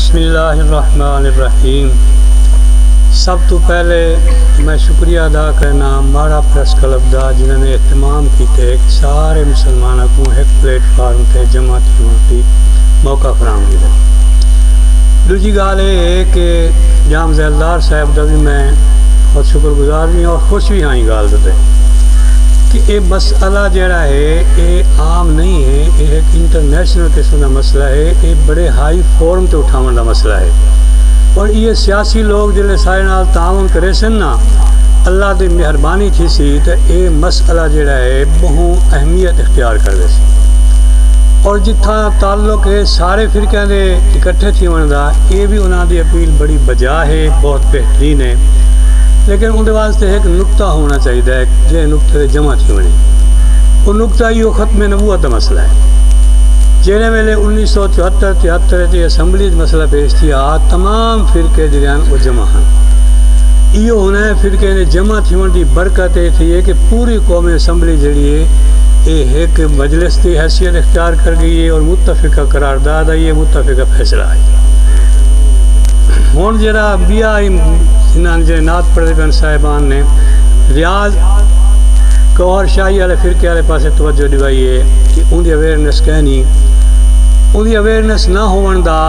بسم اللہ الرحمن الرحیم۔ سب تو پہلے میں شکریہ ادا کرنا ماڑا پریس کلب دا جنہوں نے اہتمام کیتے سارے مسلمانوں کو ایک پلیٹ فارم تے جمع کی موقع فراہم کیا۔ دوسری گال یہ ہے کہ جام ذیلدار صاحب دا بھی میں بہت شکر گزار بھی اور خوش بھی ہاں گال دے کہ یہ مسئلہ جڑا ہے یہ عام نہیں ہے، یہ ایک انٹرنیشنل قسم کا مسئلہ ہے، یہ بڑے ہائی فورم تے اٹھاون کا مسئلہ ہے اور یہ سیاسی لوگ جلے سارے نال تعاون کرے سن نا اللہ دی مہربانی تھی سی تو یہ مسئلہ جڑا ہے بہت اہمیت اختیار کر دے سی اور جتھا تعلق ہے سارے فرقے دے اکٹھے تھی ون دا یہ بھی انہاں دی اپیل بڑی بجا ہے، بہت بہترین ہے، لیکن ان واسطے ایک نقطہ ہونا چاہیے جے نقطے جمع تھی ونی وہ نقطہ یہ ختم نبوت کا مسئلہ ہے۔ جہے ویلے 1974-73 اسمبلی مسئلہ پیش تھیا تمام فرقے جڑے وہ جمع ہیں، یہ ہونا ہے فرقے نے جمع تھیون دی برکت یہ تھی ہے کہ پوری قومی اسمبلی جڑی ہے یہ ایک مجلس کی حیثیت اختیار کر گئی ہے اور متفقہ قرارداد ہے، یہ متفقہ فیصلہ ہے۔ ہوں جڑا بیا انہوں نے نعت پڑھے بن صاحبان نے ریاض گوہر شاہی والے فرقے والے پاسے توجہ دوائی ہے کہ ان کی اویئرنیس کہنی ان کی اویئرنیس نہ ہون دا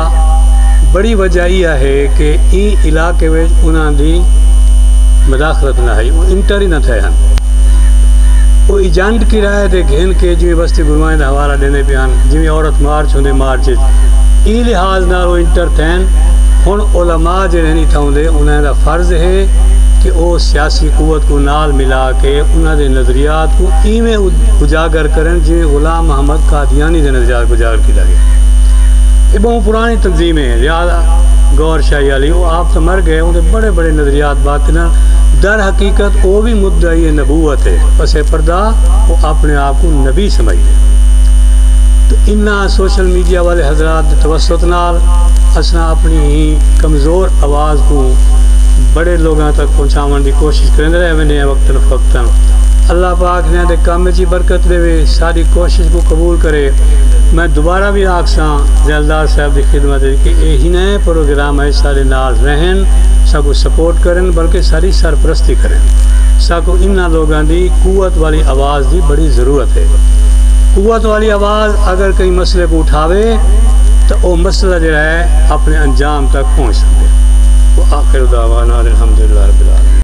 بڑی وجہ یہ ہے کہ این علاقے میں انہوں دی مداخلت نہ ہے، وہ انٹر ہی نہ تھے ہیں، وہ ایجنٹ کی رائے دے گھن کے جی بستی گرمائیں دا حوالہ دینے پیان جی عورت مارچ ہوندے مارچ ای لحاظ نہ وہ انٹر تھین۔ ہن علماء جڑے نہیں تھاؤں دے انہوں دا فرض ہے کہ وہ سیاسی قوت کو نال ملا کے انہوں دے نظریات کو ایویں اجاگر کریں جی غلام محمد قادیانی دے نظریات کو اجاگر کیا گیا۔ یہ بہت پرانی تنظیم ہے ریاض گوہر شاہی والی، وہ آپ تو مر گئے، انہیں بڑے بڑے نظریات باطن در حقیقت وہ بھی مدعی نبوت ہے، پس پردہ وہ اپنے آپ کو نبی سمجھتے ہیں۔ تو انہاں سوشل میڈیا والے حضرات توسط نال اسنا اپنی ہی کمزور آواز کو بڑے لوگوں تک پہنچاون دی کوشش کریں رہے ہیں وقتاً فوقتاً۔ اللہ پاک نے دے کام چی برکت دے ساری کوشش کو قبول کرے۔ میں دوبارہ بھی آکساں ذیلدار صاحب دی خدمت ہے کہ یہی نئے پروگرام ہے سارے نال رہن سب کو سپورٹ کریں بلکہ ساری سرپرستی کریں، سب کو انہاں لوگوں دی قوت والی آواز دی بڑی ضرورت ہے۔ قوت والی آواز اگر کئی مسئلے کو اٹھاوے تو وہ مسئلہ جو ہے اپنے انجام تک پہنچ سکتے۔ وہ آخر دعوانا الحمدللہ رب العالمین۔